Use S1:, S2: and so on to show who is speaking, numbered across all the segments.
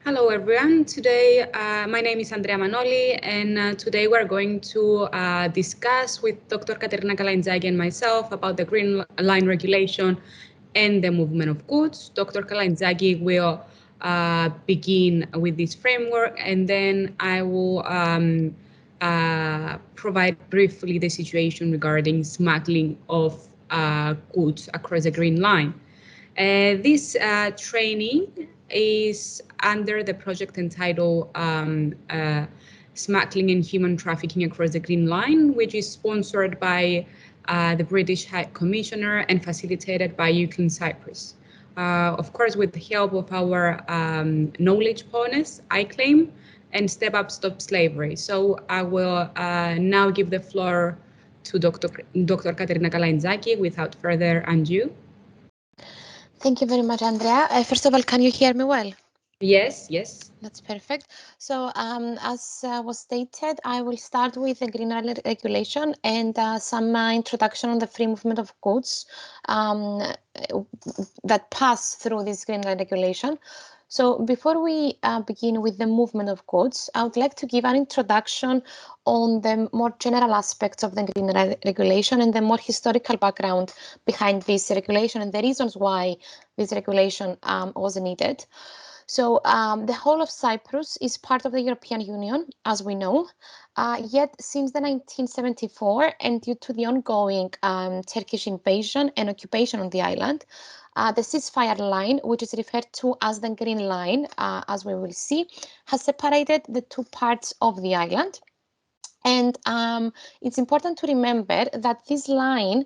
S1: Hello everyone. Today, my name is Andrea Manoli, and today we're going to discuss with Dr. Katerina Kalaitzaki and myself about the Greenland Regulation and the movement of goods. Dr. Kalaitzaki will begin with this framework, and then I will provide briefly the situation regarding smuggling of goods across the Green Line. This training is under the project entitled Smuggling and Human Trafficking Across the Green Line, which is sponsored by the British High Commissioner and facilitated by UCLan Cyprus. Of course, with the help of our knowledge partners, I claim, and Step Up Stop Slavery. So I will now give the floor to Dr. Katerina Kalaitzaki without further ado.
S2: Thank you very much, Andrea. First of all, can you hear me well?
S1: Yes, yes.
S2: That's perfect. So, as was stated, I will start with the Greenland Regulation and some introduction on the free movement of goods that pass through this Greenland Regulation. So before we begin with the movement of goods, I would like to give an introduction on the more general aspects of the Greenland Regulation and the more historical background behind this regulation and the reasons why this regulation was needed. So the whole of Cyprus is part of the European Union, as we know. Yet since the 1974, and due to the ongoing Turkish invasion and occupation on the island, the ceasefire line, which is referred to as the Green Line, as we will see, has separated the two parts of the island. And it's important to remember that this line,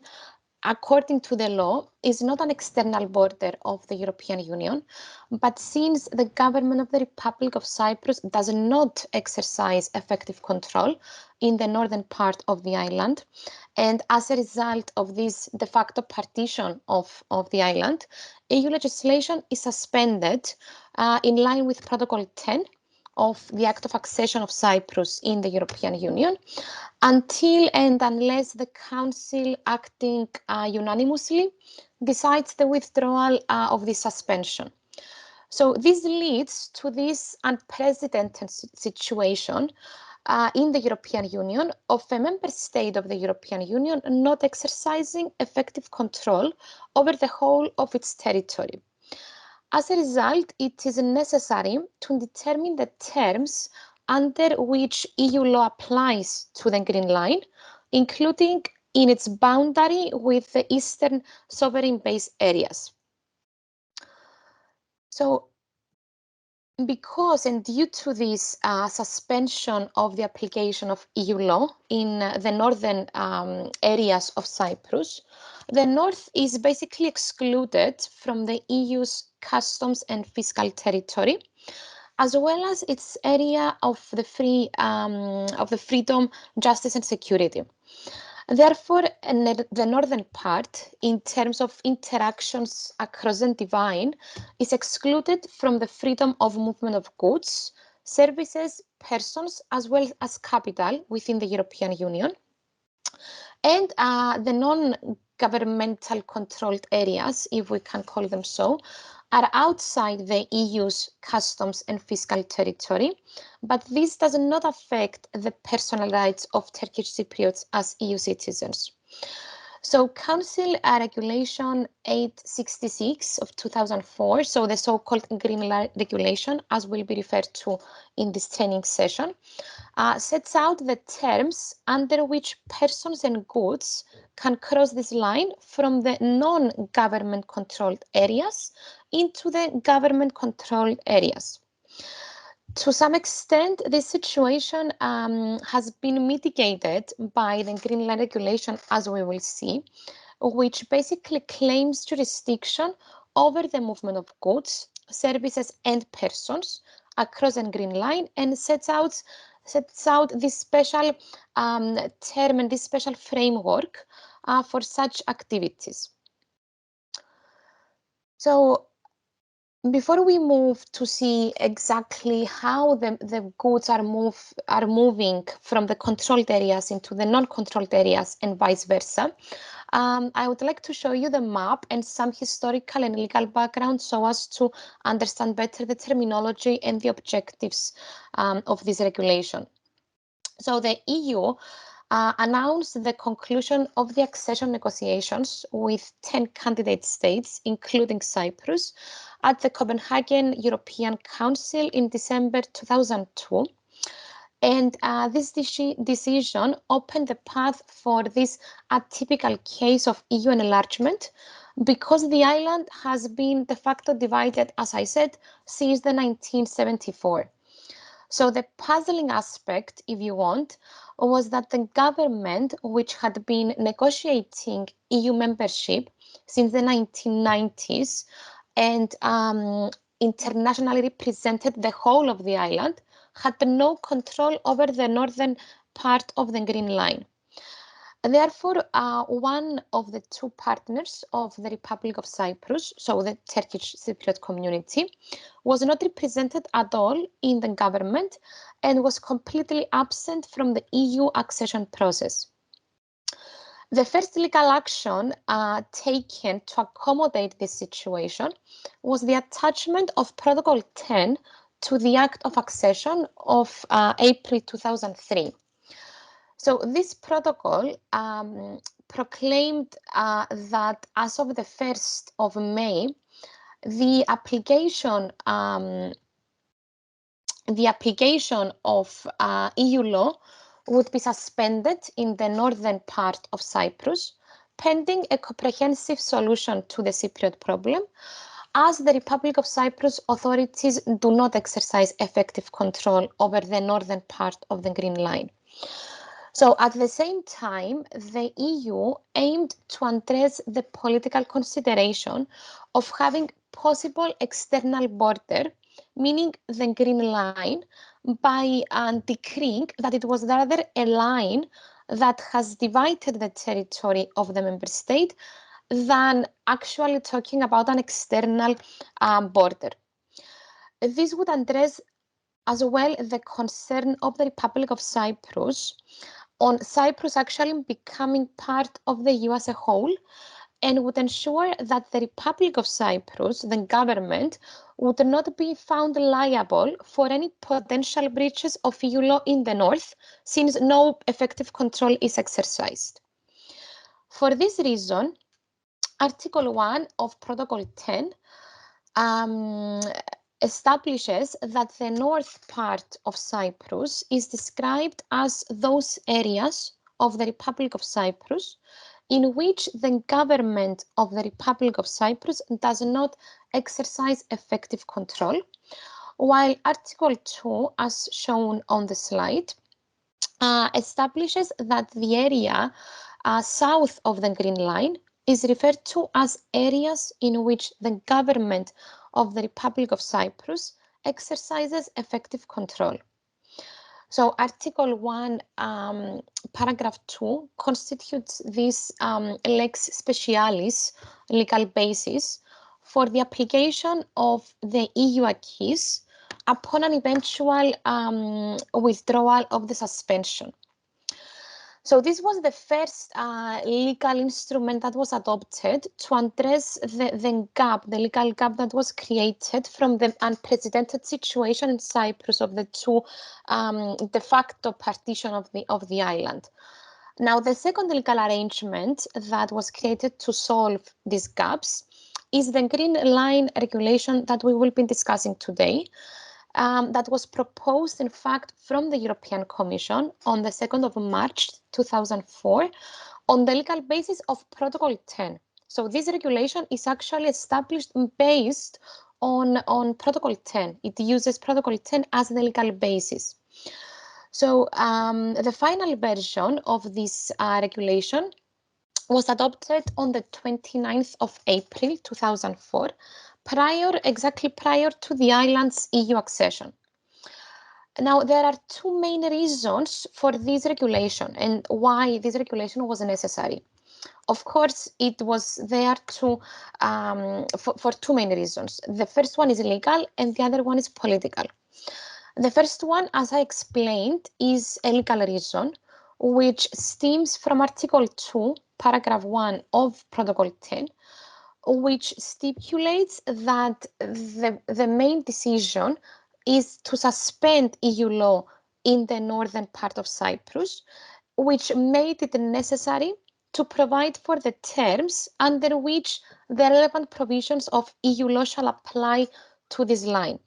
S2: according to the law, is not an external border of the European Union, but since the government of the Republic of Cyprus does not exercise effective control in the northern part of the island, and as a result of this de facto partition of the island, EU legislation is suspended in line with Protocol 10 of the Act of Accession of Cyprus in the European Union, until and unless the Council, acting unanimously, decides the withdrawal of this suspension. So this leads to this unprecedented situation in the European Union of a member state of the European Union not exercising effective control over the whole of its territory. As a result, it is necessary to determine the terms under which EU law applies to the Green Line, including in its boundary with the eastern sovereign base areas. So, because and due to this suspension of the application of EU law in the northern areas of Cyprus, the north is basically excluded from the EU's customs and fiscal territory, as well as its area of the freedom, justice, and security. Therefore, the northern part, in terms of interactions across the divine, is excluded from the freedom of movement of goods, services, persons, as well as capital within the European Union. And the non-governmental controlled areas, if we can call them so, are outside the EU's customs and fiscal territory, but this does not affect the personal rights of Turkish Cypriots as EU citizens. So Council Regulation 866 of 2004, so the so-called Greenland Regulation, as will be referred to in this training session, sets out the terms under which persons and goods can cross this line from the non-government controlled areas into the government controlled areas. To some extent, this situation has been mitigated by the Greenland Regulation, as we will see, which basically claims jurisdiction over the movement of goods, services, and persons across the Green Line, and sets out this special term and this special framework for such activities. So, before we move to see exactly how the goods are moving from the controlled areas into the non-controlled areas and vice versa, I would like to show you the map and some historical and legal background so as to understand better the terminology and the objectives of this regulation. So the EU announced the conclusion of the accession negotiations with 10 candidate states, including Cyprus, at the Copenhagen European Council in December 2002. And this decision opened the path for this atypical case of EU enlargement because the island has been de facto divided, as I said, since the 1974. So the puzzling aspect, if you want, was that the government, which had been negotiating EU membership since the 1990s and internationally represented the whole of the island, had no control over the northern part of the Green Line. Therefore, one of the two partners of the Republic of Cyprus, so the Turkish Cypriot community, was not represented at all in the government and was completely absent from the EU accession process. The first legal action taken to accommodate this situation was the attachment of Protocol 10 to the Act of Accession of April 2003. So this protocol proclaimed that as of the 1st of May, the application of EU law would be suspended in the northern part of Cyprus, pending a comprehensive solution to the Cypriot problem, as the Republic of Cyprus authorities do not exercise effective control over the northern part of the Green Line. So at the same time, the EU aimed to address the political consideration of having possible external border, meaning the Green Line, by decreeing that it was rather a line that has divided the territory of the member state than actually talking about an external border. This would address as well the concern of the Republic of Cyprus on Cyprus actually becoming part of the EU as a whole, and would ensure that the Republic of Cyprus, the government, would not be found liable for any potential breaches of EU law in the north, since no effective control is exercised. For this reason, Article 1 of Protocol 10 establishes that the north part of Cyprus is described as those areas of the Republic of Cyprus in which the government of the Republic of Cyprus does not exercise effective control, while Article 2, as shown on the slide, establishes that the area south of the Green Line is referred to as areas in which the government of the Republic of Cyprus exercises effective control. So Article 1, Paragraph 2 constitutes this lex specialis legal basis for the application of the EU acquis upon an eventual withdrawal of the suspension. So this was the first legal instrument that was adopted to address the legal gap that was created from the unprecedented situation in Cyprus of the two de facto partition of the island. Now, the second legal arrangement that was created to solve these gaps is the Greenland Regulation that we will be discussing today. That was proposed, in fact, from the European Commission on the 2nd of March 2004 on the legal basis of Protocol 10. So this regulation is actually established based on Protocol 10. It uses Protocol 10 as the legal basis. So the final version of this regulation was adopted on the 29th of April 2004, exactly prior to the island's EU accession. Now, there are two main reasons for this regulation and why this regulation was necessary. Of course, it was there for two main reasons. The first one is legal and the other one is political. The first one, as I explained, is a legal reason, which stems from Article 2 paragraph 1 of Protocol 10, which stipulates that the main decision is to suspend EU law in the northern part of Cyprus, which made it necessary to provide for the terms under which the relevant provisions of EU law shall apply to this line.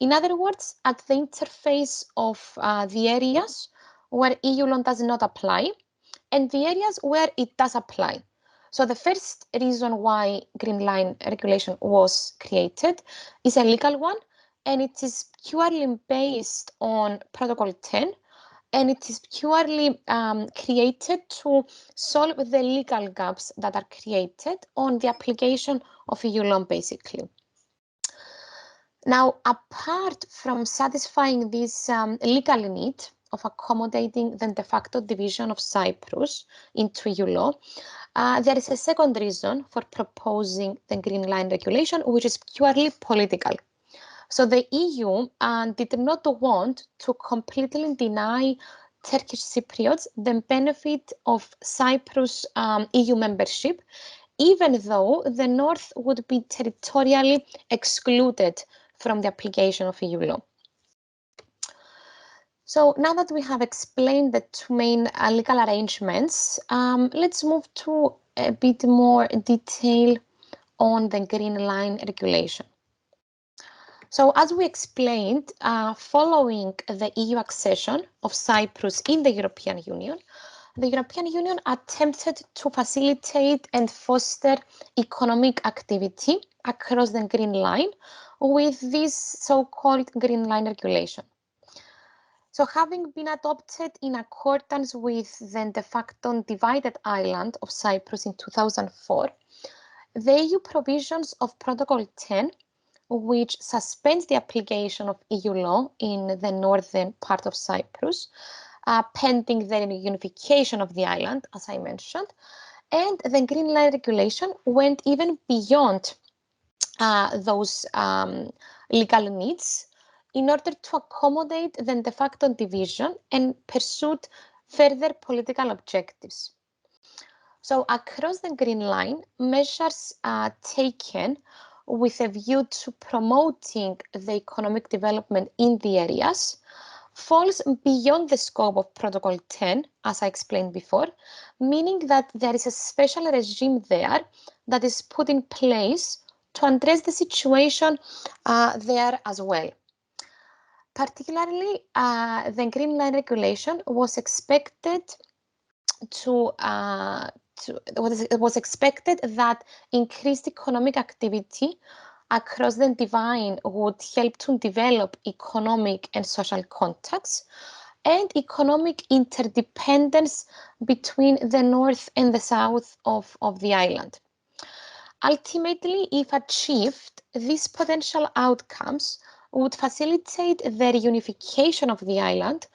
S2: In other words, at the interface of the areas where EU law does not apply and the areas where it does apply. So the first reason why Greenland Regulation was created is a legal one, and it is purely based on Protocol 10, and it is purely created to solve the legal gaps that are created on the application of EU law, basically. Now, apart from satisfying this legal need of accommodating the de facto division of Cyprus into EU law, there is a second reason for proposing the Greenland Regulation, which is purely political. So the EU did not want to completely deny Turkish Cypriots the benefit of Cyprus EU membership, even though the North would be territorially excluded from the application of EU law. So now that we have explained the two main legal arrangements, let's move to a bit more detail on the Greenland Regulation. So as we explained, following the EU accession of Cyprus in the European Union, the European Union attempted to facilitate and foster economic activity across the Green Line with this so-called Greenland Regulation. So having been adopted in accordance with the de facto divided island of Cyprus in 2004, the EU provisions of Protocol 10, which suspends the application of EU law in the northern part of Cyprus, pending the unification of the island, as I mentioned, and the Greenland Regulation went even beyond those legal needs in order to accommodate the de facto division and pursue further political objectives. So across the Green Line, measures are taken with a view to promoting the economic development in the areas falls beyond the scope of Protocol 10, as I explained before, meaning that there is a special regime there that is put in place to address the situation there as well. Particularly, the Greenland Regulation was expected it was expected that increased economic activity across the Divine would help to develop economic and social contacts and economic interdependence between the north and the south of the island. Ultimately, if achieved, these potential outcomes would facilitate the reunification of the island,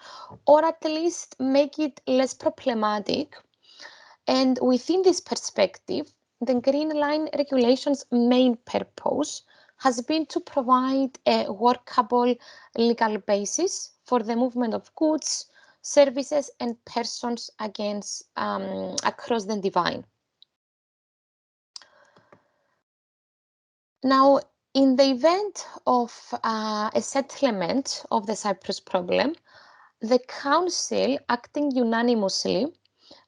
S2: or at least make it less problematic. And within this perspective, the Green Line Regulation's main purpose has been to provide a workable legal basis for the movement of goods, services, and persons across the Divine. Now, in the event of a settlement of the Cyprus problem, the Council, acting unanimously,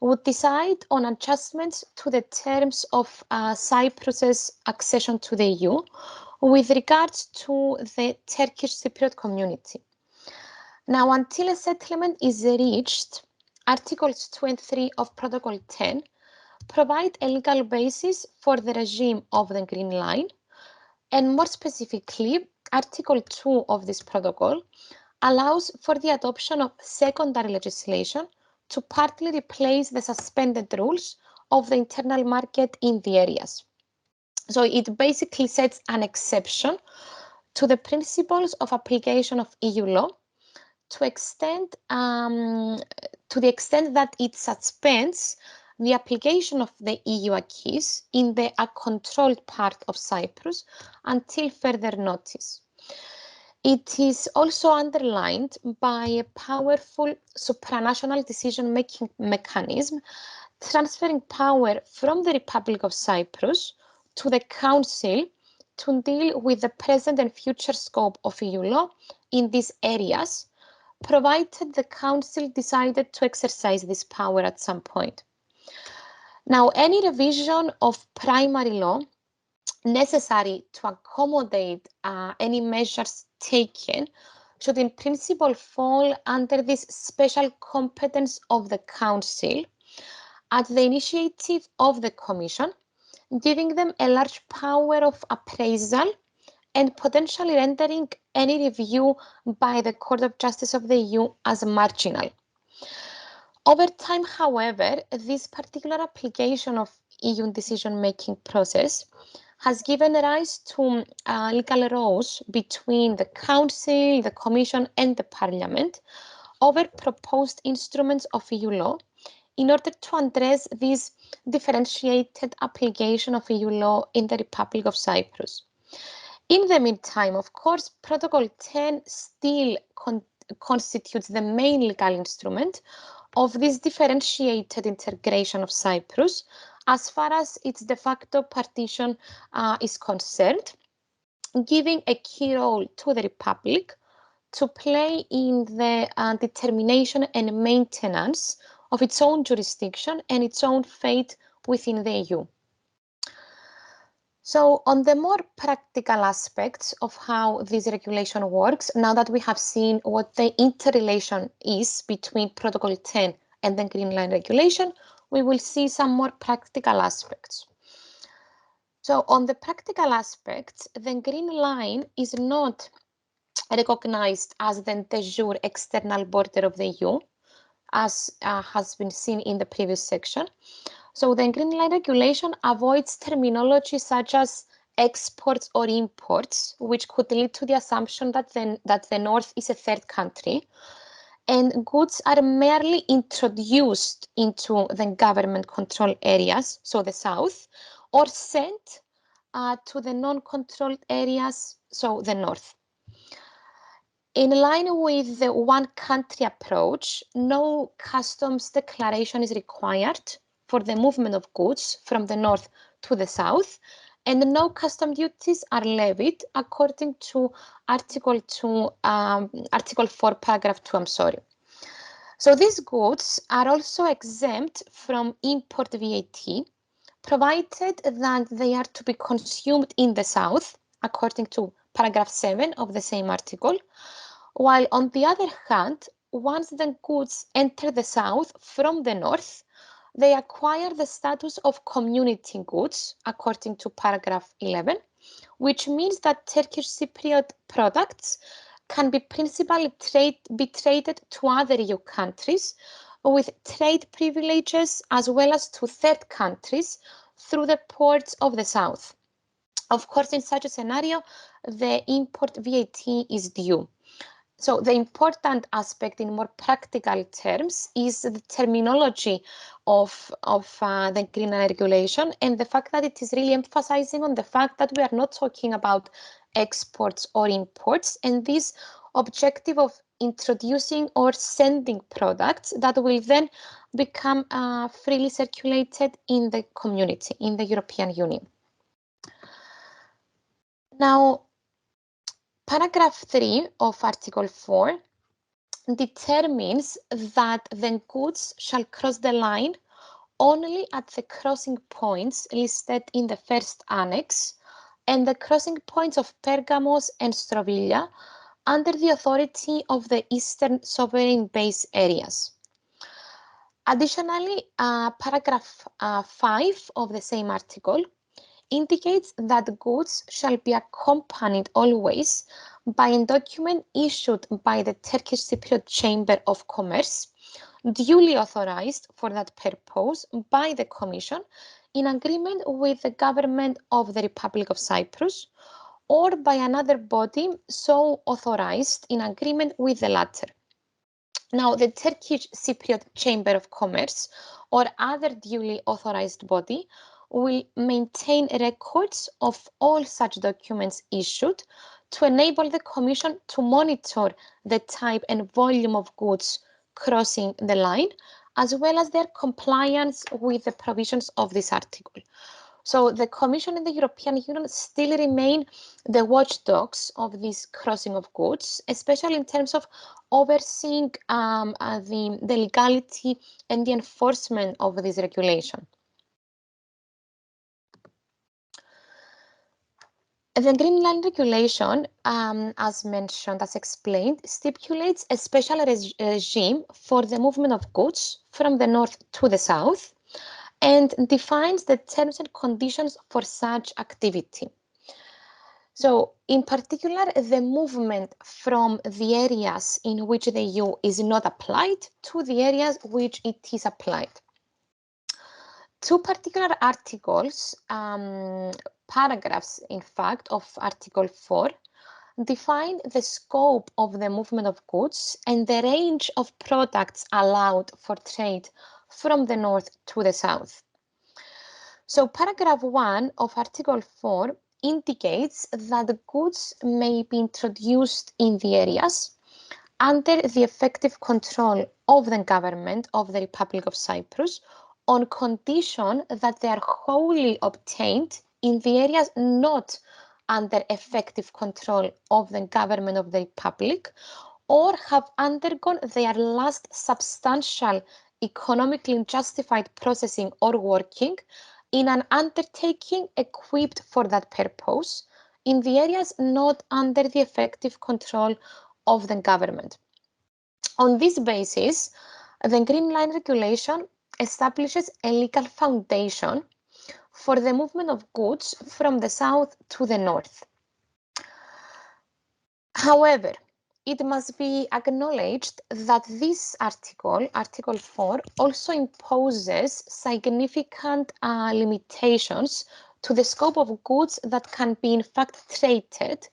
S2: would decide on adjustments to the terms of Cyprus's accession to the EU with regards to the Turkish Cypriot community. Now, until a settlement is reached, Articles 2 and 3 of Protocol 10 provide a legal basis for the regime of the Green Line, and more specifically, Article 2 of this protocol allows for the adoption of secondary legislation to partly replace the suspended rules of the internal market in the areas. So it basically sets an exception to the principles of application of EU law to the extent that it suspends the application of the EU acquis in the uncontrolled part of Cyprus until further notice. It is also underlined by a powerful supranational decision-making mechanism transferring power from the Republic of Cyprus to the Council to deal with the present and future scope of EU law in these areas, provided the Council decided to exercise this power at some point. Now, any revision of primary law necessary to accommodate any measures taken should in principle fall under this special competence of the Council at the initiative of the Commission, giving them a large power of appraisal and potentially rendering any review by the Court of Justice of the EU as marginal. Over time, however, this particular application of EU decision-making process has given rise to legal rows between the Council, the Commission and the Parliament over proposed instruments of EU law in order to address this differentiated application of EU law in the Republic of Cyprus. In the meantime, of course, Protocol 10 still constitutes the main legal instrument of this differentiated integration of Cyprus as far as its de facto partition is concerned, giving a key role to the Republic to play in the determination and maintenance of its own jurisdiction and its own fate within the EU. So on the more practical aspects of how this regulation works, now that we have seen what the interrelation is between Protocol 10 and the Greenland Regulation, we will see some more practical aspects. So on the practical aspects, the Green Line is not recognized as the de jure external border of the EU, as has been seen in the previous section. So the Greenland Regulation avoids terminology such as exports or imports, which could lead to the assumption that the North is a third country, and goods are merely introduced into the government control areas, so the South, or sent to the non-controlled areas, so the North. In line with the one country approach, no customs declaration is required for the movement of goods from the north to the south, and no custom duties are levied according to Article 4, Paragraph 2, So these goods are also exempt from import VAT, provided that they are to be consumed in the south, according to Paragraph 7 of the same article, while on the other hand, once the goods enter the south from the north, they acquire the status of community goods, according to Paragraph 11, which means that Turkish Cypriot products can be principally traded to other EU countries with trade privileges as well as to third countries through the ports of the south. Of course, in such a scenario, the import VAT is due. So the important aspect in more practical terms is the terminology of the Greenland Regulation and the fact that it is really emphasizing on the fact that we are not talking about exports or imports, and this objective of introducing or sending products that will then become freely circulated in the community, in the European Union. Now, Paragraph 3 of Article 4 determines that the goods shall cross the line only at the crossing points listed in the first annex and the crossing points of Pergamos and Strovilla under the authority of the Eastern Sovereign Base areas. Additionally, Paragraph 5 of the same article indicates that goods shall be accompanied always by a document issued by the Turkish Cypriot Chamber of Commerce, duly authorized for that purpose by the Commission in agreement with the government of the Republic of Cyprus or by another body so authorized in agreement with the latter. Now, the Turkish Cypriot Chamber of Commerce or other duly authorized body will maintain records of all such documents issued to enable the Commission to monitor the type and volume of goods crossing the line, as well as their compliance with the provisions of this article. So the Commission and the European Union still remain the watchdogs of this crossing of goods, especially in terms of overseeing the legality and the enforcement of this regulation. The Greenland Regulation, as mentioned, as explained, stipulates a special regime for the movement of goods from the north to the south and defines the terms and conditions for such activity. So, in particular, the movement from the areas in which the EU is not applied to the areas which it is applied. Two particular articles, paragraphs, in fact, of Article 4 define the scope of the movement of goods and the range of products allowed for trade from the north to the south. So paragraph 1 of Article 4 indicates that the goods may be introduced in the areas under the effective control of the government of the Republic of Cyprus on condition that they are wholly obtained in the areas not under effective control of the government of the Republic or have undergone their last substantial economically justified processing or working in an undertaking equipped for that purpose in the areas not under the effective control of the government. On this basis, the Greenland Regulation establishes a legal foundation for the movement of goods from the south to the north. However, it must be acknowledged that this article, Article 4, also imposes significant limitations to the scope of goods that can be in fact traded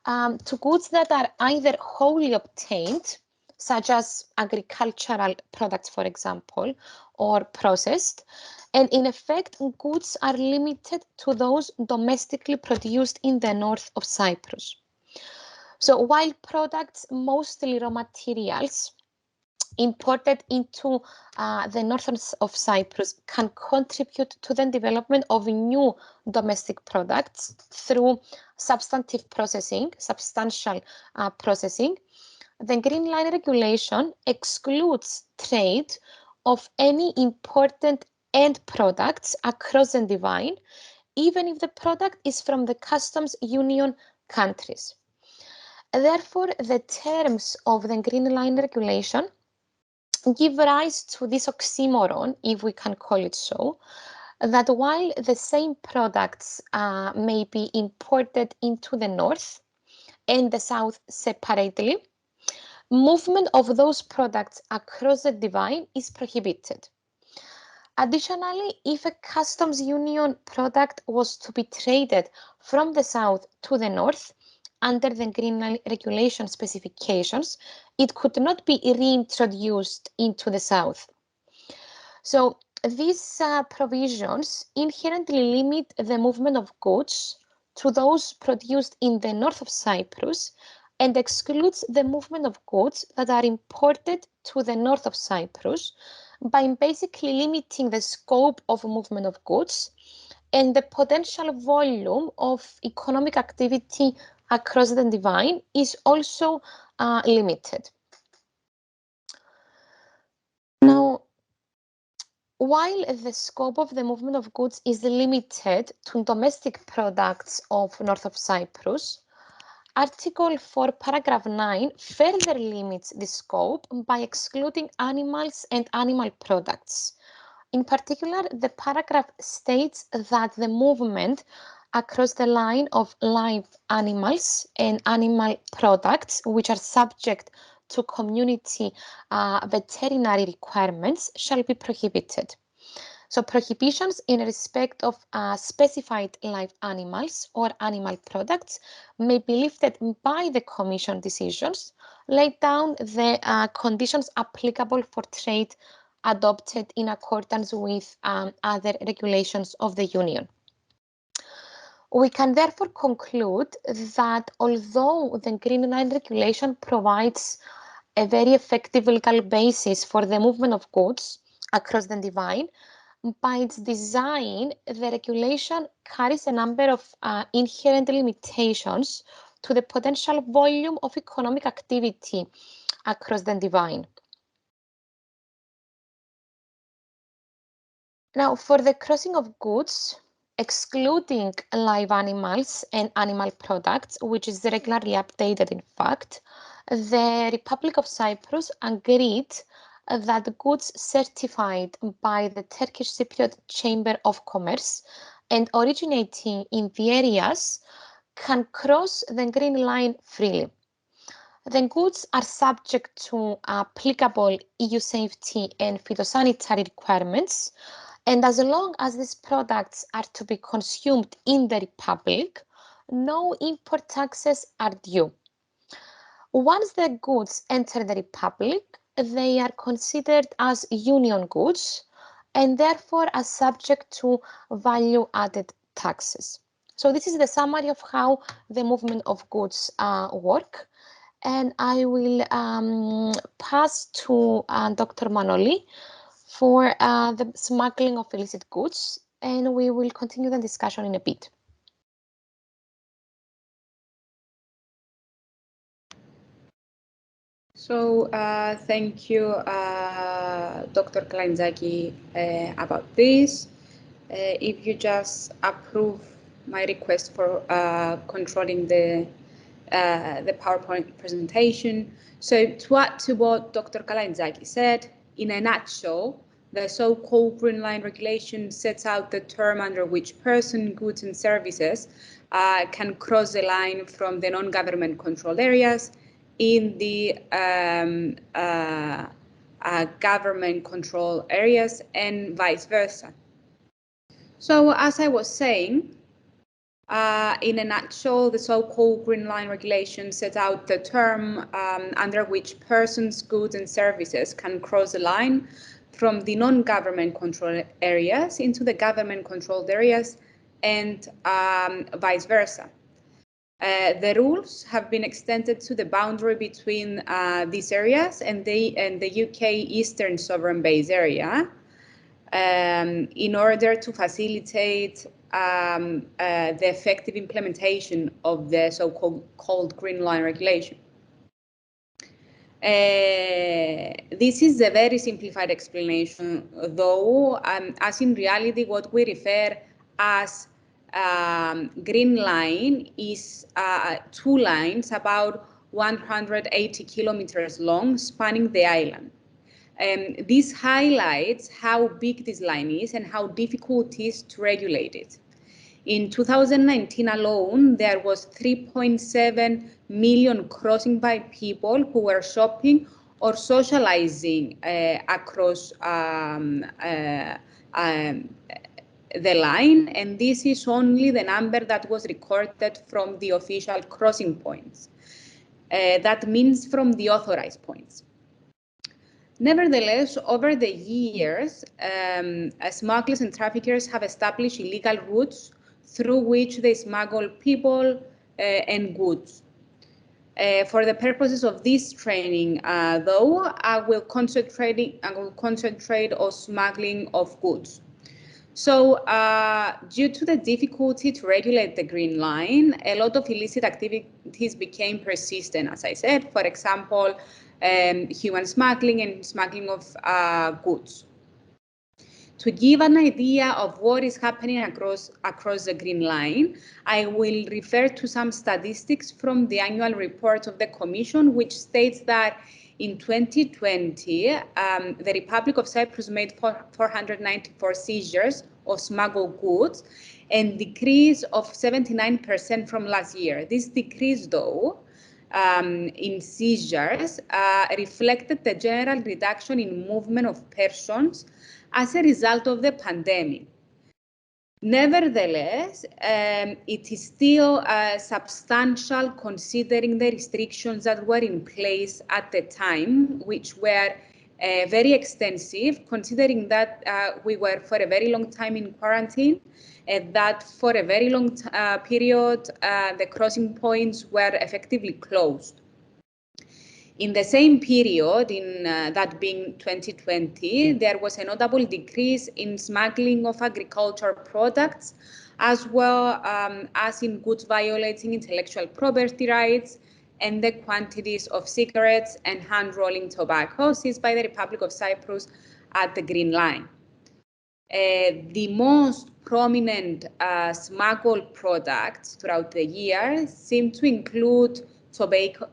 S2: to goods that are either wholly obtained, such as agricultural products, for example, or processed, and in effect, goods are limited to those domestically produced in the north of Cyprus. So while products, mostly raw materials, imported into the north of Cyprus can contribute to the development of new domestic products through substantial processing, the Greenland Regulation excludes trade of any important end products across the divine, even if the product is from the customs union countries. Therefore, the terms of the Greenland Regulation give rise to this oxymoron, if we can call it so, that while the same products may be imported into the north and the south separately, movement of those products across the divine is prohibited. Additionally, if a customs union product was to be traded from the south to the north, under the Greenland Regulation specifications, it could not be reintroduced into the south. So these provisions inherently limit the movement of goods to those produced in the north of Cyprus and excludes the movement of goods that are imported to the north of Cyprus by basically limiting the scope of movement of goods and the potential volume of economic activity across the divine is also limited. Now, while the scope of the movement of goods is limited to domestic products of north of Cyprus, Article 4, paragraph 9 further limits the scope by excluding animals and animal products. In particular, the paragraph states that the movement across the line of live animals and animal products, which are subject to community veterinary requirements, shall be prohibited. So prohibitions in respect of specified live animals or animal products may be lifted by the Commission decisions, laid down the conditions applicable for trade adopted in accordance with other regulations of the Union. We can therefore conclude that although the Greenland Regulation provides a very effective legal basis for the movement of goods across the divine. By its design, the regulation carries a number of inherent limitations to the potential volume of economic activity across the divine. Now, for the crossing of goods, excluding live animals and animal products, which is regularly updated in fact, the Republic of Cyprus agreed that goods certified by the Turkish Cypriot Chamber of Commerce and originating in the areas can cross the Green Line freely. The goods are subject to applicable EU safety and phytosanitary requirements, and as long as these products are to be consumed in the Republic, no import taxes are due. Once the goods enter the Republic, they are considered as union goods and therefore are subject to value-added taxes. So this is the summary of how the movement of goods work. And I will pass to Dr. Manoli for the smuggling of illicit goods, and we will continue the discussion in a bit.
S1: So thank you, Dr. Kalaitzaki, about this. If you just approve my request for controlling the PowerPoint presentation. So to add to what Dr. Kalaitzaki said, in a nutshell, the so-called Greenland Regulation sets out the term under which person, goods and services can cross the line from the non-government controlled areas in the government control areas and vice versa. So as I was saying, in a nutshell, the so-called Greenland Regulation sets out the term under which persons, goods and services can cross the line from the non-government controlled areas into the government controlled areas and vice versa. The rules have been extended to the boundary between these areas and the UK Eastern Sovereign Base area in order to facilitate the effective implementation of the so-called Greenland Regulation. This is a very simplified explanation, though, as in reality, what we refer as Green Line is two lines about 180 kilometers long, spanning the island. This highlights how big this line is and how difficult it is to regulate it. In 2019 alone, there was 3.7 million crossing by people who were shopping or socializing across the line, and this is only the number that was recorded from the official crossing points. That means from the authorized points. Nevertheless, over the years, smugglers and traffickers have established illegal routes through which they smuggle people and goods. For the purposes of this training, though, I will concentrate on smuggling of goods. So, due to the difficulty to regulate the Green Line, a lot of illicit activities became persistent, as I said. For example, human smuggling and smuggling of goods. To give an idea of what is happening across the Green Line, I will refer to some statistics from the annual report of the Commission, which states that in 2020, the Republic of Cyprus made 494 seizures of smuggled goods and decrease of 79% from last year. This decrease, though, in seizures reflected the general reduction in movement of persons as a result of the pandemic. Nevertheless, it is still substantial considering the restrictions that were in place at the time, which were very extensive, considering that we were for a very long time in quarantine, and that for a very long period, the crossing points were effectively closed. In the same period, in that being 2020, there was a notable decrease in smuggling of agricultural products, as well as in goods violating intellectual property rights, and the quantities of cigarettes and hand-rolling tobacco seized by the Republic of Cyprus at the Green Line. The most prominent smuggled products throughout the year seem to include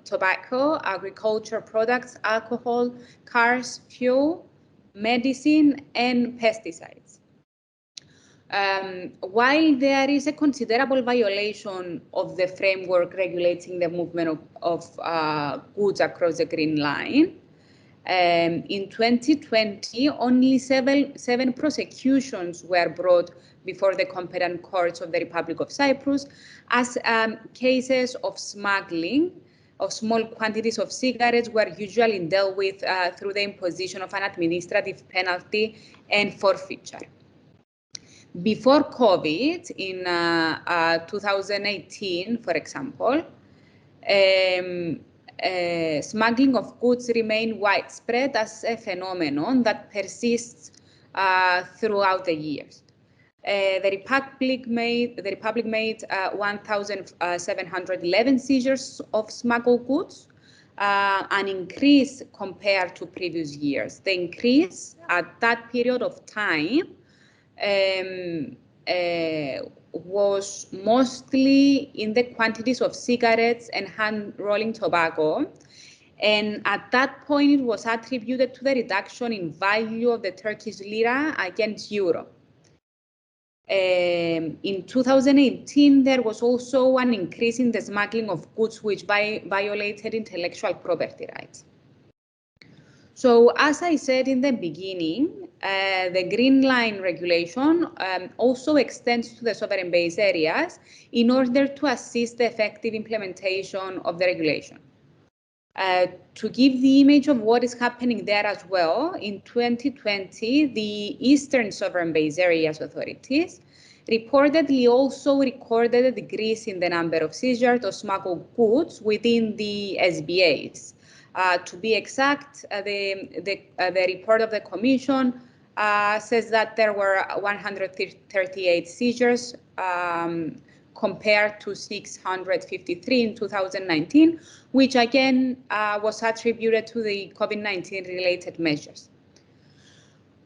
S1: tobacco, agriculture products, alcohol, cars, fuel, medicine, and pesticides. While there is a considerable violation of the framework regulating the movement of goods across the Green Line, in 2020, only seven prosecutions were brought before the competent courts of the Republic of Cyprus as cases of smuggling of small quantities of cigarettes were usually dealt with through the imposition of an administrative penalty and forfeiture. Before COVID, in 2018, for example, smuggling of goods remained widespread as a phenomenon that persists throughout the years. The Republic made 1,711 seizures of smuggled goods, an increase compared to previous years. The increase at that period of time was mostly in the quantities of cigarettes and hand-rolling tobacco. And at that point, it was attributed to the reduction in value of the Turkish lira against euro. In 2018, there was also an increase in the smuggling of goods which violated intellectual property rights. So, as I said in the beginning, the Green Line Regulation also extends to the sovereign base areas in order to assist the effective implementation of the regulation. To give the image of what is happening there as well, in 2020, the Eastern Sovereign Base Areas authorities reportedly also recorded a decrease in the number of seizures of smuggled goods within the SBAs. To be exact, the report of the Commission says that there were 138 seizures compared to 653 in 2019, which again was attributed to the COVID-19 related measures.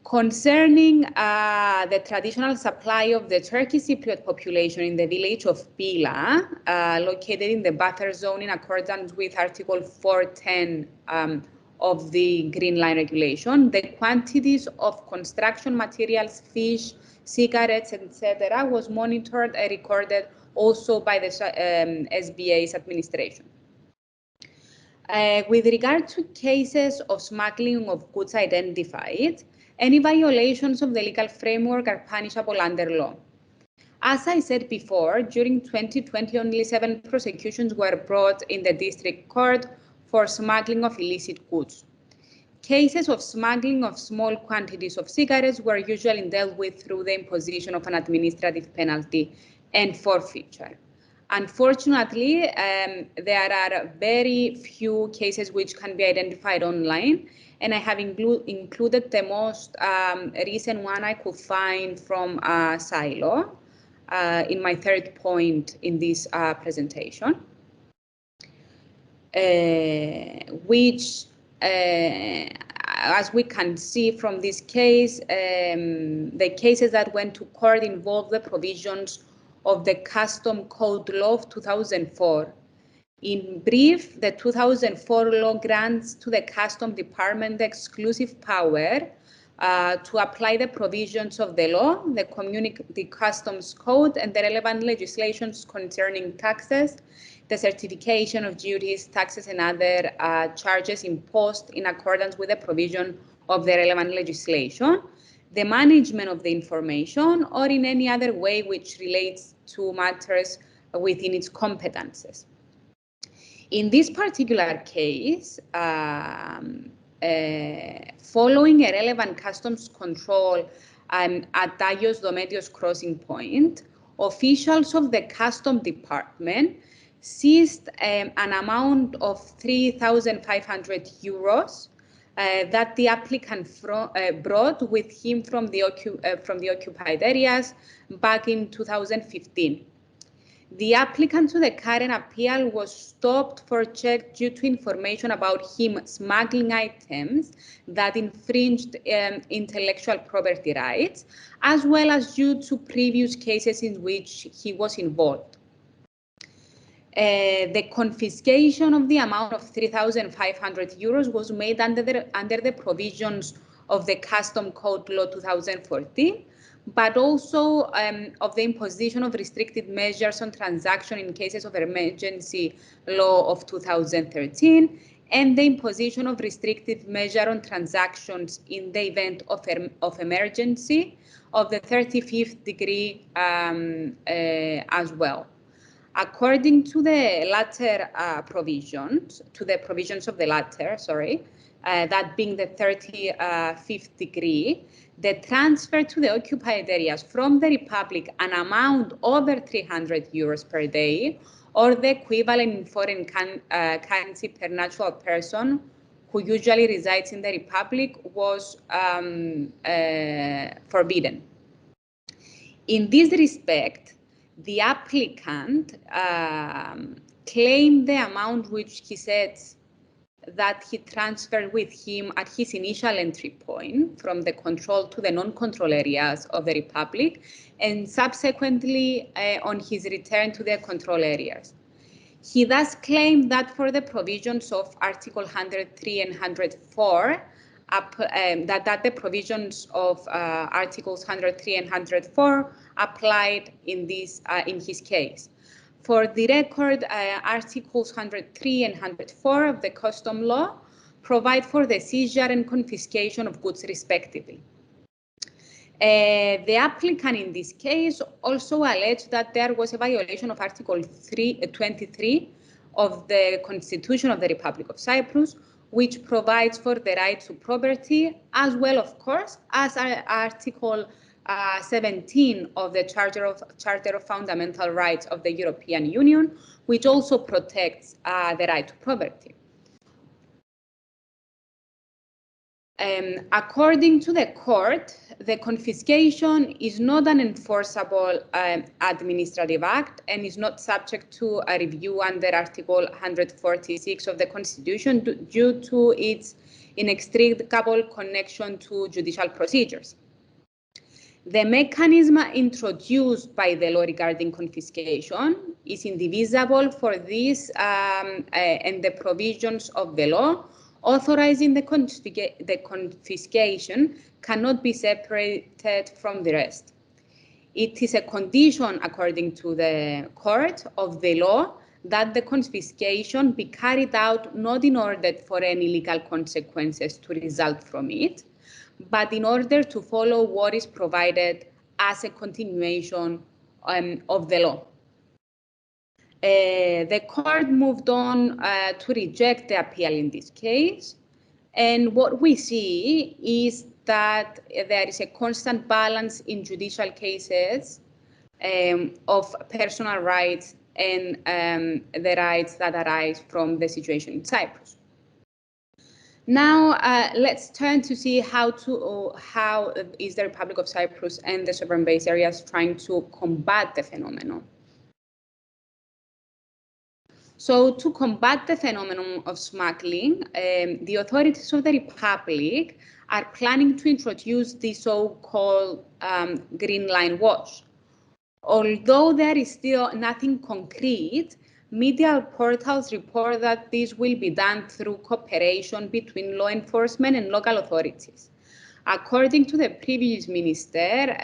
S1: Concerning the traditional supply of the Turkish Cypriot population in the village of Pila, located in the buffer zone in accordance with Article 410 of the Green Line Regulation, the quantities of construction materials, fish, cigarettes, etc., was monitored and recorded also by the SBA's administration. With regard to cases of smuggling of goods identified, any violations of the legal framework are punishable under law. As I said before, during 2020, only 7 prosecutions were brought in the district court for smuggling of illicit goods. Cases of smuggling of small quantities of cigarettes were usually dealt with through the imposition of an administrative penalty and forfeiture. Unfortunately, there are very few cases which can be identified online, and I have included the most recent one I could find from Silo in my third point in this presentation, which, as we can see from this case, the cases that went to court involve the provisions of the Custom Code Law of 2004. In brief, the 2004 law grants to the Customs Department the exclusive power to apply the provisions of the law, the Customs Code, and the relevant legislations concerning taxes, the certification of duties, taxes, and other charges imposed in accordance with the provision of the relevant legislation, the management of the information, or in any other way which relates to matters within its competences. In this particular case, following a relevant customs control at Daios Dometios crossing point, officials of the Customs Department seized an amount of 3,500 euros that the applicant brought with him from the occupied areas back in 2015. The applicant to the current appeal was stopped for check due to information about him smuggling items that infringed intellectual property rights, as well as due to previous cases in which he was involved. The confiscation of the amount of 3,500 euros was made under the provisions of the Custom Code Law 2014, but also of the imposition of restricted measures on transaction in cases of emergency law of 2013, and the imposition of restrictive measure on transactions in the event of emergency of the 35th degree as well. According to the latter provisions, of the latter, that being the 35th degree, the transfer to the occupied areas from the Republic an amount over 300 euros per day, or the equivalent in foreign currency per natural person who usually resides in the Republic, was forbidden. In this respect, the applicant claimed the amount which he said that he transferred with him at his initial entry point from the control to the non-control areas of the Republic, and subsequently on his return to the control areas. He thus claimed that for the provisions of Article 103 and 104, that the provisions of Articles 103 and 104 applied in his case. For the record, Articles 103 and 104 of the Custom Law provide for the seizure and confiscation of goods respectively. The applicant in this case also alleged that there was a violation of Article 23 of the Constitution of the Republic of Cyprus, which provides for the right to property, as well, of course, as Article 17 of the Charter of Fundamental Rights of the European Union, which also protects the right to property. According to the court, the confiscation is not an enforceable administrative act and is not subject to a review under Article 146 of the Constitution due to its inextricable connection to judicial procedures. The mechanism introduced by the law regarding confiscation is indivisible for this and the provisions of the law authorizing the confiscation cannot be separated from the rest. It is a condition, according to the court, of the law that the confiscation be carried out not in order for any legal consequences to result from it, but in order to follow what is provided as a continuation of the law. The court moved on to reject the appeal in this case. And what we see is that there is a constant balance in judicial cases of personal rights and the rights that arise from the situation in Cyprus. Now, let's turn to see how is the Republic of Cyprus and the sovereign base areas trying to combat the phenomenon. So to combat the phenomenon of smuggling, the authorities of the Republic are planning to introduce the so-called Green Line Watch. Although there is still nothing concrete, media portals report that this will be done through cooperation between law enforcement and local authorities. According to the previous Minister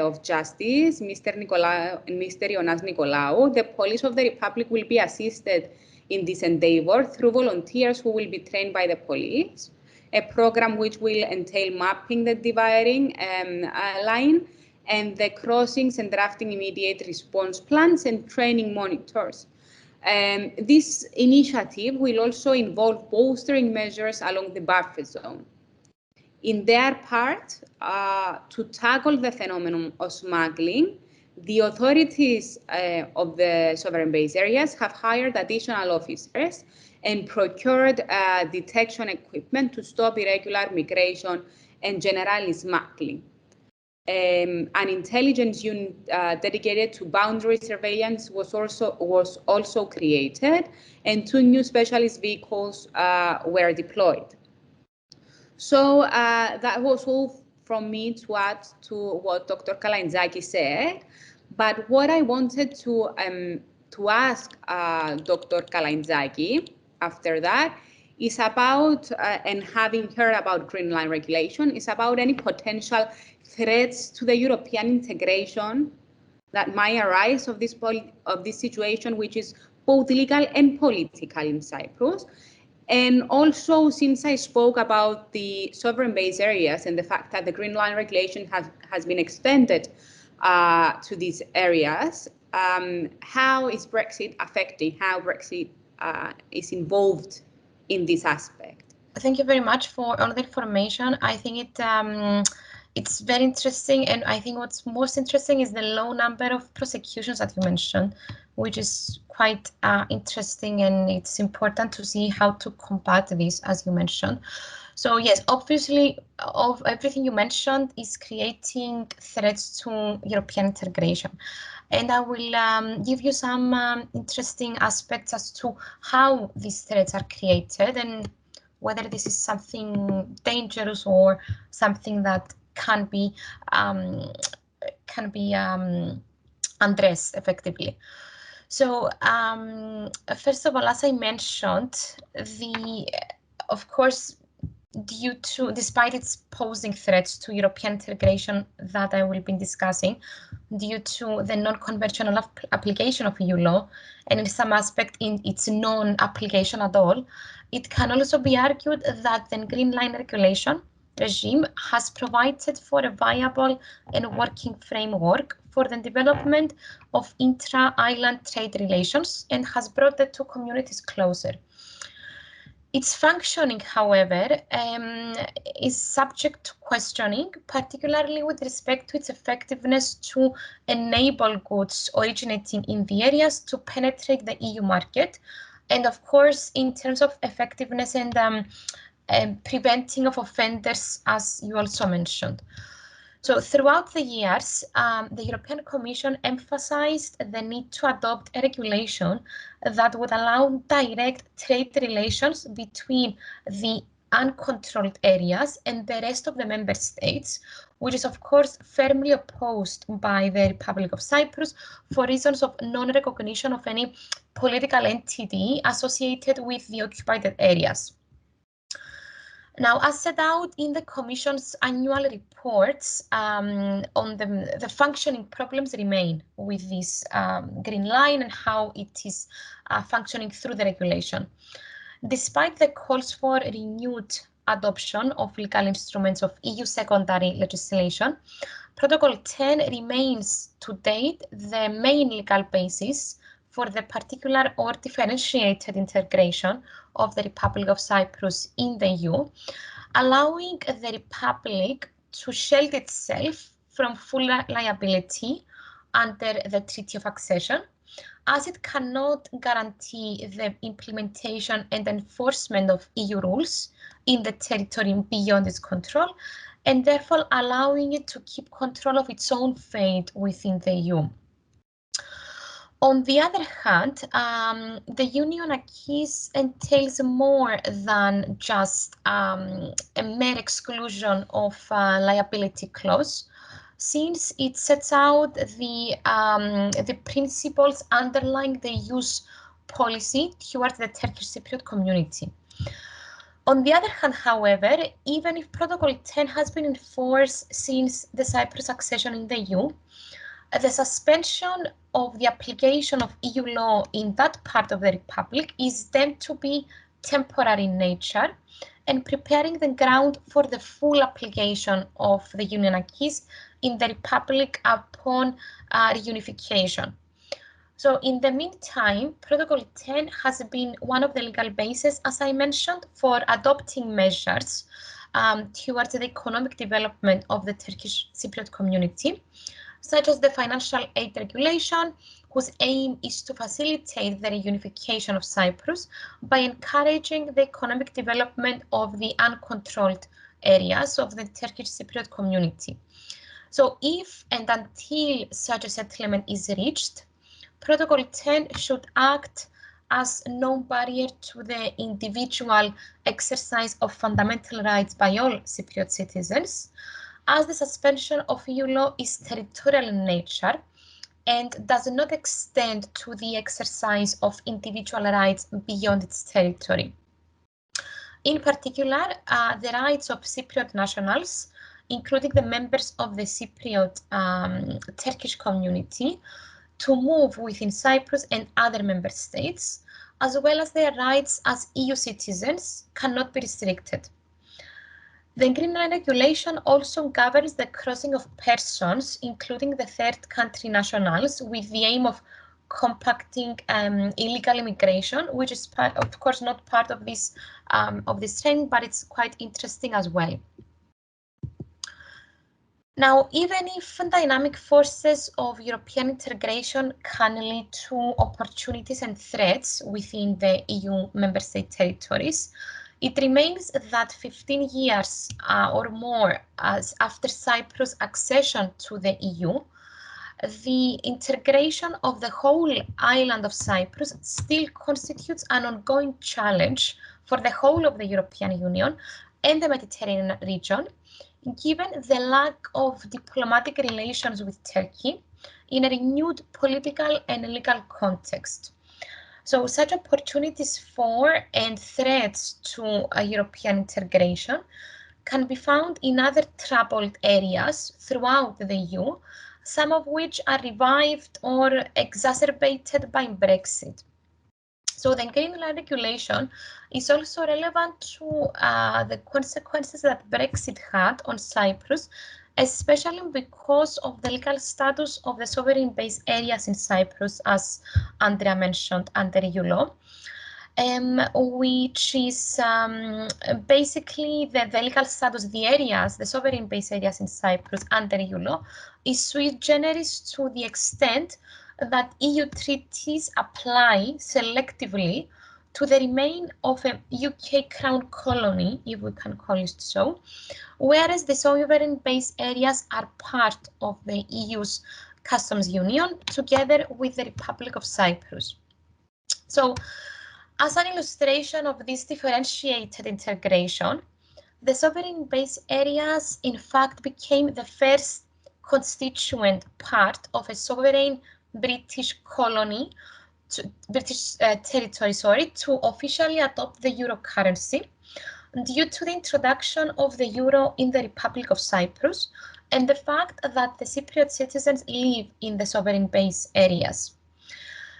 S1: of Justice, Mr. Ioannas Nicolaou, the police of the Republic will be assisted in this endeavor through volunteers who will be trained by the police, a program which will entail mapping the dividing line and the crossings and drafting immediate response plans and training monitors. This initiative will also involve bolstering measures along the buffer zone. In their part, to tackle the phenomenon of smuggling, The authorities of the sovereign base areas have hired additional officers and procured detection equipment to stop irregular migration and generally smuggling. An intelligence unit dedicated to boundary surveillance was also created, and 2 new specialist vehicles were deployed. So that was all from me to add to what Dr. Kalaitzaki said. But what I wanted to ask Dr. Kalaitzaki after that is about, and having heard about Greenland regulation, is about any potential threats to the European integration that might arise of this situation, which is both legal and political in Cyprus. And also, since I spoke about the sovereign base areas and the fact that the Greenland regulation has been extended to these areas, how is Brexit affecting, how Brexit is involved in this aspect?
S2: Thank you very much for all the information. I think it's very interesting, and I think what's most interesting is the low number of prosecutions that you mentioned, which is quite interesting, and it's important to see how to combat this, as you mentioned. So yes, obviously, of everything you mentioned is creating threats to European integration. And I will give you some interesting aspects as to how these threats are created and whether this is something dangerous or something that can be addressed effectively. So first of all, as I mentioned, of course, despite its posing threats to European integration that I will be discussing, due to the non-conventional application of EU law, and in some aspect in its non-application at all, it can also be argued that the Greenland Regulation regime has provided for a viable and working framework for the development of intra-island trade relations and has brought the two communities closer. Its functioning, however, is subject to questioning, particularly with respect to its effectiveness to enable goods originating in the areas to penetrate the EU market, and of course, in terms of effectiveness and preventing of offenders, as you also mentioned. So throughout the years, the European Commission emphasized the need to adopt a regulation that would allow direct trade relations between the uncontrolled areas and the rest of the member states, which is of course firmly opposed by the Republic of Cyprus for reasons of non-recognition of any political entity associated with the occupied areas. Now, as set out in the Commission's annual reports, on the functioning problems remain with this green line and how it is functioning through the regulation. Despite the calls for renewed adoption of legal instruments of EU secondary legislation, Protocol 10 remains to date the main legal basis for the particular or differentiated integration of the Republic of Cyprus in the EU, allowing the Republic to shield itself from full liability under the Treaty of Accession, as it cannot guarantee the implementation and enforcement of EU rules in the territory beyond its control, and therefore allowing it to keep control of its own fate within the EU. On the other hand, the Union acquis entails more than just a mere exclusion of liability clause, since it sets out the principles underlying the EU's policy towards the Turkish Cypriot community. On the other hand, however, even if Protocol 10 has been in force since the Cyprus accession in the EU, the suspension of the application of EU law in that part of the Republic is deemed to be temporary in nature and preparing the ground for the full application of the Union acquis in the Republic upon reunification. So in the meantime, Protocol 10 has been one of the legal bases, as I mentioned, for adopting measures towards the economic development of the Turkish Cypriot community, such as the Financial Aid Regulation, whose aim is to facilitate the reunification of Cyprus by encouraging the economic development of the uncontrolled areas of the Turkish Cypriot community. So if and until such a settlement is reached, Protocol 10 should act as no barrier to the individual exercise of fundamental rights by all Cypriot citizens, as the suspension of EU law is territorial in nature and does not extend to the exercise of individual rights beyond its territory. In particular, the rights of Cypriot nationals, including the members of the Cypriot Turkish community, to move within Cyprus and other member states, as well as their rights as EU citizens, cannot be restricted. The Greenland Regulation also governs the crossing of persons, including the third country nationals, with the aim of compacting illegal immigration, which is of course not part of this training, but it's quite interesting as well. Now, even if dynamic forces of European integration can lead to opportunities and threats within the EU member state territories, it remains that 15 years or more after Cyprus' accession to the EU, the integration of the whole island of Cyprus still constitutes an ongoing challenge for the whole of the European Union and the Mediterranean region, given the lack of diplomatic relations with Turkey in a renewed political and legal context. So such opportunities for and threats to European integration can be found in other troubled areas throughout the EU, some of which are revived or exacerbated by Brexit. So the Greenland Regulation is also relevant to the consequences that Brexit had on Cyprus, especially because of the legal status of the sovereign base areas in Cyprus, as Andrea mentioned, under EU law, which is basically the legal status, the sovereign base areas in Cyprus under EU law, is sui generis to the extent that EU treaties apply selectively to the remain of a UK crown colony, if we can call it so, whereas the sovereign base areas are part of the EU's customs union together with the Republic of Cyprus. So, as an illustration of this differentiated integration, the sovereign base areas in fact became the first constituent part of a sovereign British colony, British territory, to officially adopt the euro currency due to the introduction of the euro in the Republic of Cyprus and the fact that the Cypriot citizens live in the sovereign base areas.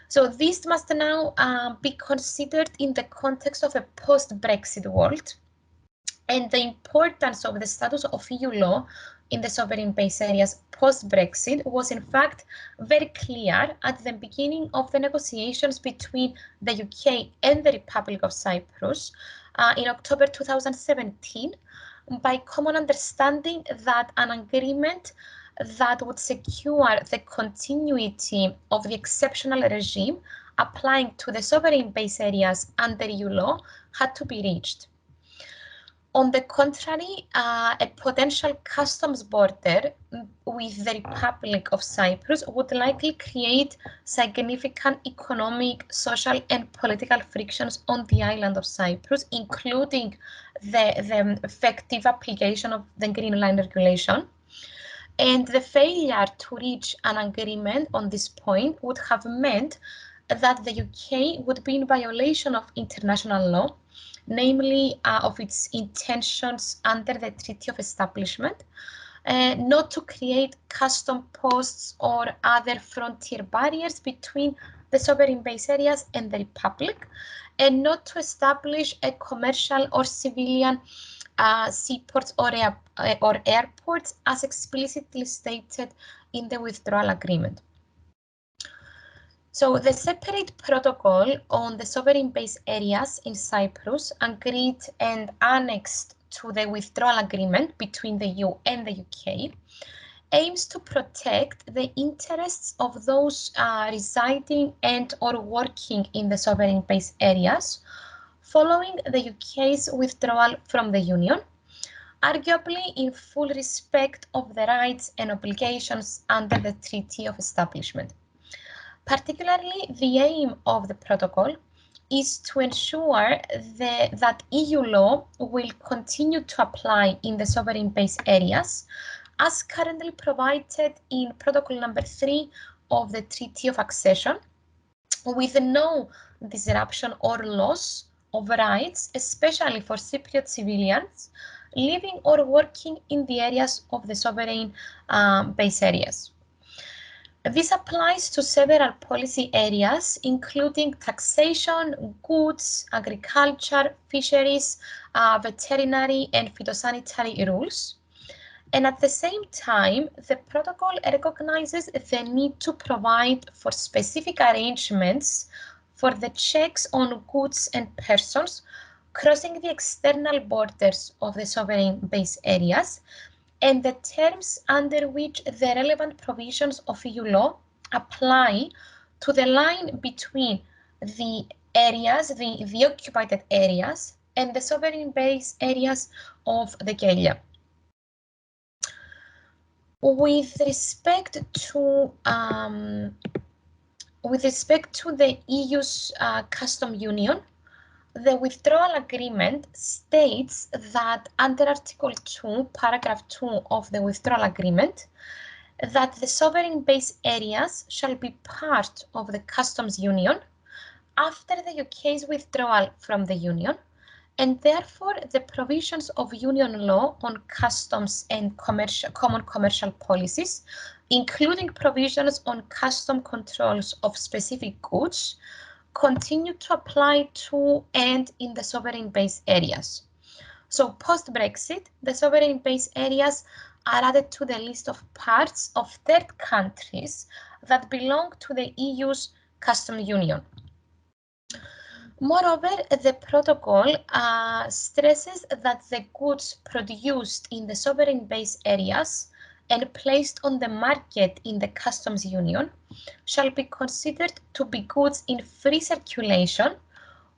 S2: So this must now be considered in the context of a post-Brexit world, and the importance of the status of EU law in the sovereign base areas post-Brexit was in fact very clear at the beginning of the negotiations between the UK and the Republic of Cyprus in October 2017, by common understanding that an agreement that would secure the continuity of the exceptional regime applying to the sovereign base areas under EU law had to be reached. On the contrary, a potential customs border with the Republic of Cyprus would likely create significant economic, social, and political frictions on the island of Cyprus, including the effective application of the Greenland Regulation. And the failure to reach an agreement on this point would have meant that the UK would be in violation of international law, namely of its intentions under the Treaty of Establishment, not to create custom posts or other frontier barriers between the sovereign base areas and the Republic, and not to establish a commercial or civilian seaports or airports as explicitly stated in the withdrawal agreement. So the separate protocol on the sovereign base areas in Cyprus, agreed and annexed to the withdrawal agreement between the EU and the UK, aims to protect the interests of those residing and or working in the sovereign base areas following the UK's withdrawal from the Union, arguably in full respect of the rights and obligations under the Treaty of Establishment. Particularly, the aim of the protocol is to ensure that EU law will continue to apply in the sovereign base areas as currently provided in Protocol number 3 of the Treaty of Accession, with no disruption or loss of rights, especially for Cypriot civilians living or working in the areas of the sovereign base areas. This applies to several policy areas, including taxation, goods, agriculture, fisheries, veterinary and phytosanitary rules. And at the same time, the protocol recognizes the need to provide for specific arrangements for the checks on goods and persons crossing the external borders of the sovereign base areas, and the terms under which the relevant provisions of EU law apply to the line between the areas, the occupied areas, and the sovereign base areas of the Kelia. With respect to the EU's custom union, the withdrawal agreement states that under Article 2, Paragraph 2 of the withdrawal agreement, that the sovereign base areas shall be part of the customs union after the UK's withdrawal from the union, and therefore the provisions of union law on customs and common commercial policies, including provisions on custom controls of specific goods, continue to apply to and in the sovereign base areas. So post-Brexit, the sovereign base areas are added to the list of parts of third countries that belong to the EU's custom union. Moreover, the protocol stresses that the goods produced in the sovereign base areas and placed on the market in the customs union shall be considered to be goods in free circulation,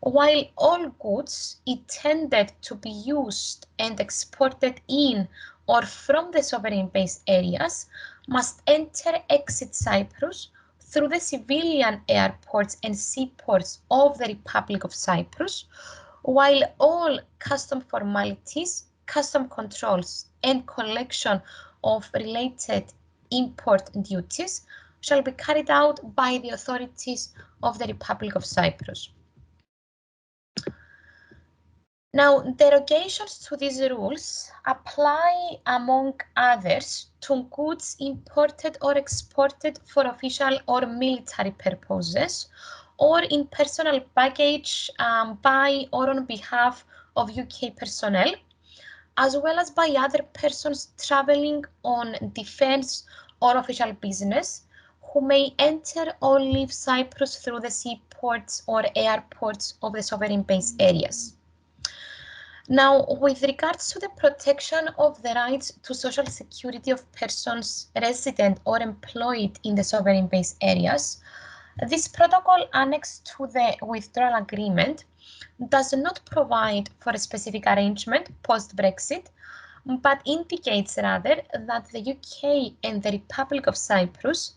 S2: while all goods intended to be used and exported in or from the sovereign base areas must exit Cyprus through the civilian airports and seaports of the Republic of Cyprus, while all custom formalities, custom controls, and collection of related import duties shall be carried out by the authorities of the Republic of Cyprus. Now, derogations to these rules apply, among others, to goods imported or exported for official or military purposes, or in personal baggage by or on behalf of UK personnel, as well as by other persons travelling on defence or official business, who may enter or leave Cyprus through the seaports or airports of the sovereign base areas. Now, with regards to the protection of the rights to social security of persons resident or employed in the sovereign base areas, this protocol annexed to the withdrawal agreement does not provide for a specific arrangement post-Brexit, but indicates rather that the UK and the Republic of Cyprus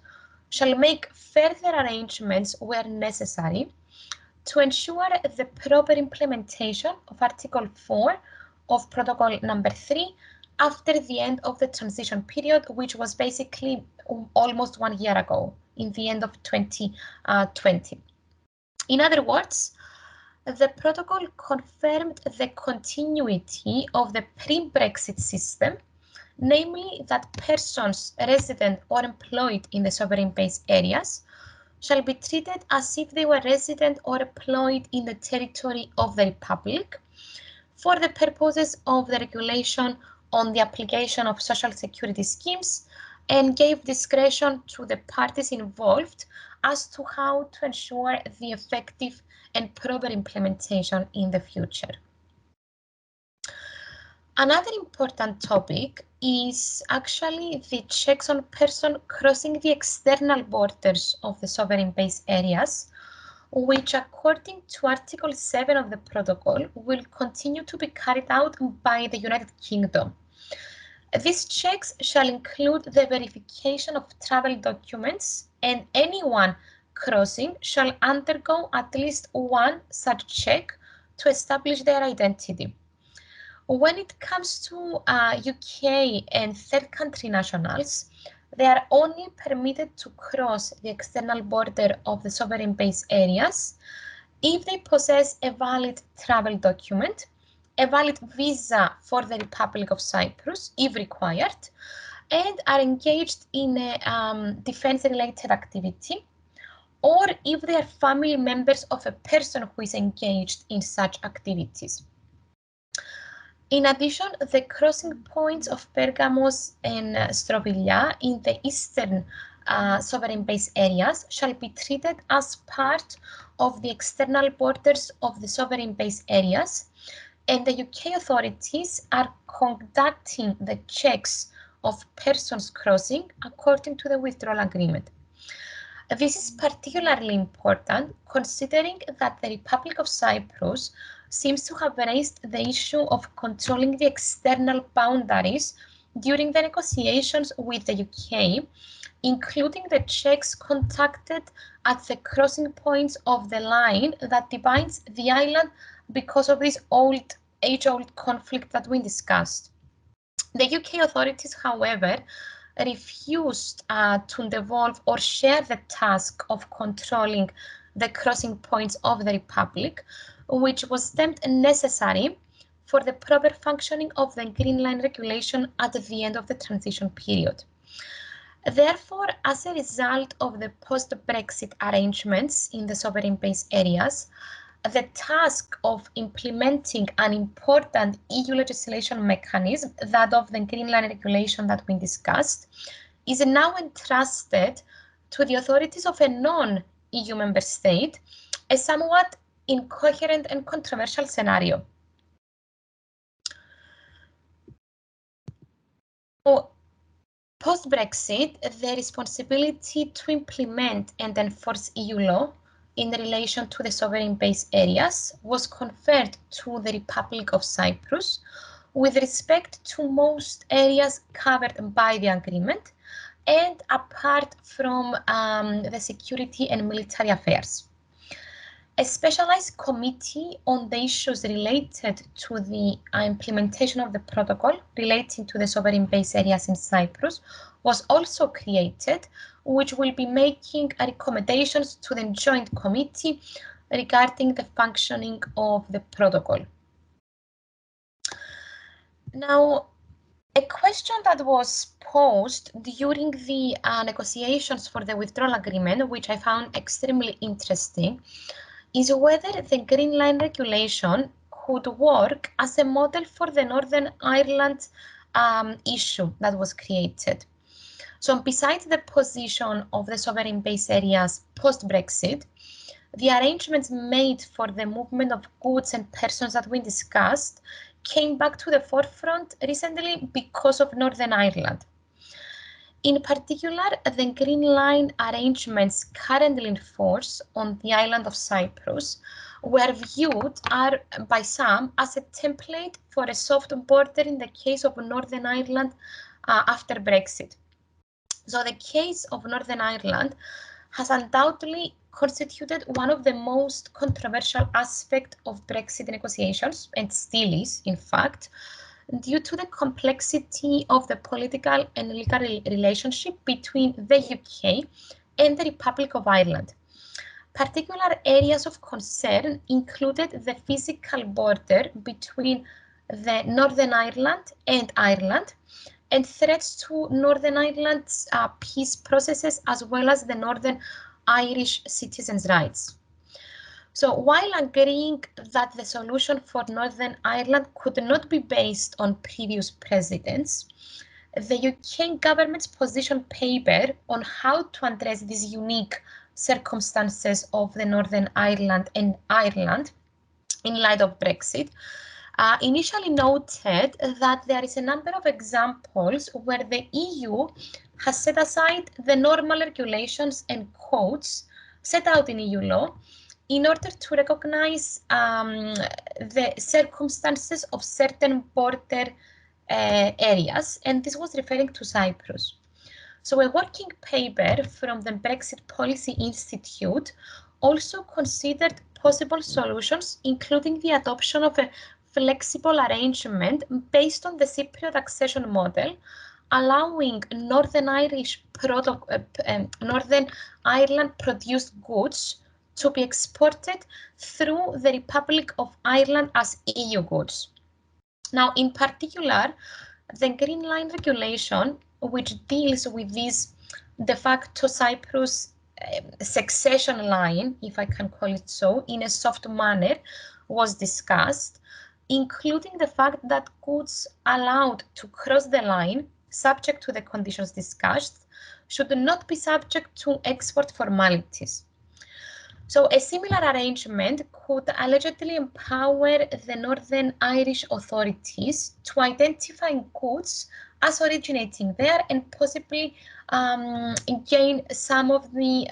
S2: shall make further arrangements where necessary to ensure the proper implementation of Article 4 of Protocol number 3 after the end of the transition period, which was basically almost 1 year ago, in the end of 2020. In other words, the protocol confirmed the continuity of the pre-Brexit system, namely that persons resident or employed in the sovereign base areas shall be treated as if they were resident or employed in the territory of the Republic for the purposes of the regulation on the application of social security schemes, and gave discretion to the parties involved as to how to ensure the effective and proper implementation in the future. Another important topic is actually the checks on person crossing the external borders of the sovereign base areas, which according to Article 7 of the protocol will continue to be carried out by the United Kingdom. These checks shall include the verification of travel documents, and anyone crossing shall undergo at least one such check to establish their identity. When it comes to UK and third country nationals, they are only permitted to cross the external border of the sovereign base areas if they possess a valid travel document, a valid visa for the Republic of Cyprus, if required, and are engaged in a defense-related activity, or if they are family members of a person who is engaged in such activities. In addition, the crossing points of Pergamos and Strovilla in the eastern sovereign base areas shall be treated as part of the external borders of the sovereign base areas, and the UK authorities are conducting the checks of persons crossing according to the withdrawal agreement. This is particularly important considering that the Republic of Cyprus seems to have raised the issue of controlling the external boundaries during the negotiations with the UK, including the checks conducted at the crossing points of the line that divides the island because of this age-old conflict that we discussed. The UK authorities, however, refused to devolve or share the task of controlling the crossing points of the Republic, which was deemed necessary for the proper functioning of the Greenland Regulation at the end of the transition period. Therefore, as a result of the post-Brexit arrangements in the sovereign base areas, the task of implementing an important EU legislation mechanism, that of the Greenland Regulation that we discussed, is now entrusted to the authorities of a non-EU member state, a somewhat incoherent and controversial scenario. Post-Brexit, the responsibility to implement and enforce EU law in relation to the sovereign base areas was conferred to the Republic of Cyprus with respect to most areas covered by the agreement and apart from the security and military affairs. A specialized committee on the issues related to the implementation of the protocol relating to the sovereign base areas in Cyprus was also created, which will be making recommendations to the joint committee regarding the functioning of the protocol. Now, a question that was posed during the negotiations for the withdrawal agreement, which I found extremely interesting, is whether the Greenland Regulation could work as a model for the Northern Ireland issue that was created. So besides the position of the sovereign base areas post-Brexit, the arrangements made for the movement of goods and persons that we discussed came back to the forefront recently because of Northern Ireland. In particular, the Green Line arrangements currently in force on the island of Cyprus were viewed by some as a template for a soft border in the case of Northern Ireland after Brexit. So the case of Northern Ireland has undoubtedly constituted one of the most controversial aspects of Brexit negotiations, and still is, in fact, due to the complexity of the political and legal relationship between the UK and the Republic of Ireland. Particular areas of concern included the physical border between the Northern Ireland and Ireland, and threats to Northern Ireland's peace processes, as well as the Northern Irish citizens' rights. So while agreeing that the solution for Northern Ireland could not be based on previous precedents, the UK government's position paper on how to address these unique circumstances of the Northern Ireland and Ireland in light of Brexit initially noted that there is a number of examples where the EU has set aside the normal regulations and codes set out in EU law in order to recognize the circumstances of certain border areas, and this was referring to Cyprus. So a working paper from the Brexit Policy Institute also considered possible solutions, including the adoption of a flexible arrangement based on the Cypriot accession model, allowing Northern Ireland produced goods to be exported through the Republic of Ireland as EU goods. Now, in particular, the Greenland Regulation, which deals with this de facto Cyprus succession line, if I can call it so, in a soft manner, was discussed, including the fact that goods allowed to cross the line, subject to the conditions discussed, should not be subject to export formalities. So a similar arrangement could allegedly empower the Northern Irish authorities to identify goods as originating there and possibly gain some of the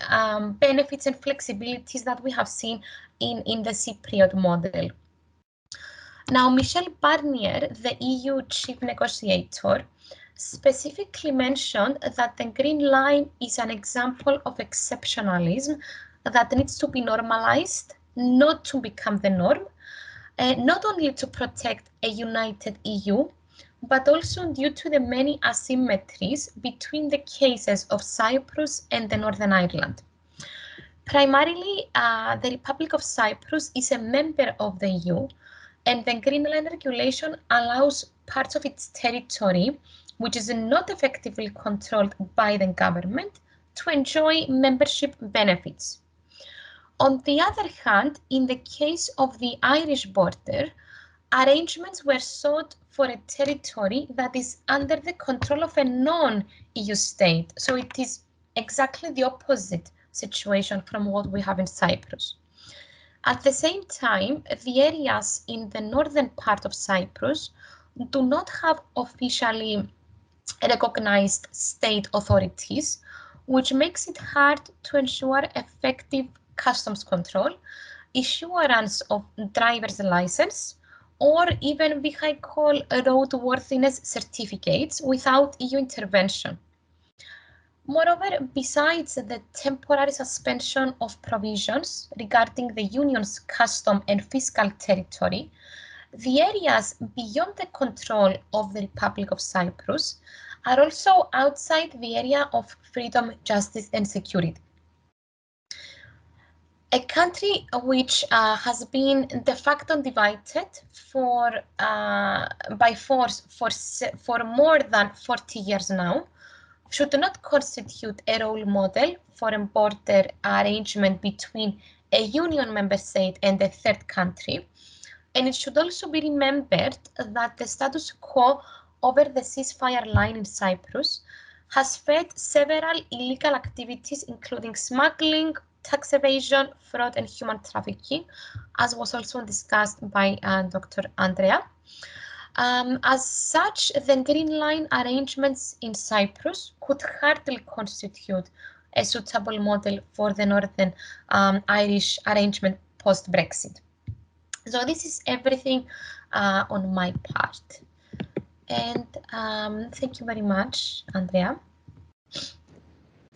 S2: benefits and flexibilities that we have seen in the Cypriot model. Now, Michel Barnier, the EU chief negotiator, specifically mentioned that the Green Line is an example of exceptionalism that needs to be normalized, not to become the norm, not only to protect a united EU, but also due to the many asymmetries between the cases of Cyprus and the Northern Ireland. Primarily, the Republic of Cyprus is a member of the EU, and the Greenland Regulation allows parts of its territory, which is not effectively controlled by the government, to enjoy membership benefits. On the other hand, in the case of the Irish border, arrangements were sought for a territory that is under the control of a non-EU state. So it is exactly the opposite situation from what we have in Cyprus. At the same time, the areas in the northern part of Cyprus do not have officially recognized state authorities, which makes it hard to ensure effective customs control, issuance of driver's license, or even vehicle roadworthiness certificates without EU intervention. Moreover, besides the temporary suspension of provisions regarding the Union's custom and fiscal territory, the areas beyond the control of the Republic of Cyprus are also outside the area of freedom, justice, and security. A country which has been de facto divided by force for more than 40 years now should not constitute a role model for a border arrangement between a Union member state and a third country. And it should also be remembered that the status quo over the ceasefire line in Cyprus has fed several illegal activities, including smuggling, tax evasion, fraud, and human trafficking, as was also discussed by Dr. Andrea. As such, the Green Line arrangements in Cyprus could hardly constitute a suitable model for the Northern Irish arrangement post-Brexit. So this is everything on my part. And thank you very much, Andrea.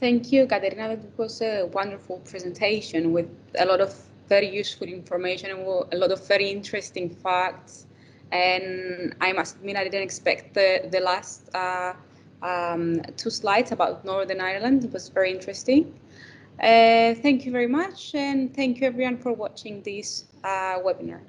S1: Thank you, Katerina. That was a wonderful presentation with a lot of very useful information and a lot of very interesting facts. And I must admit, I didn't expect the last 2 slides about Northern Ireland. It was very interesting. Thank you very much, and thank you everyone for watching this webinar.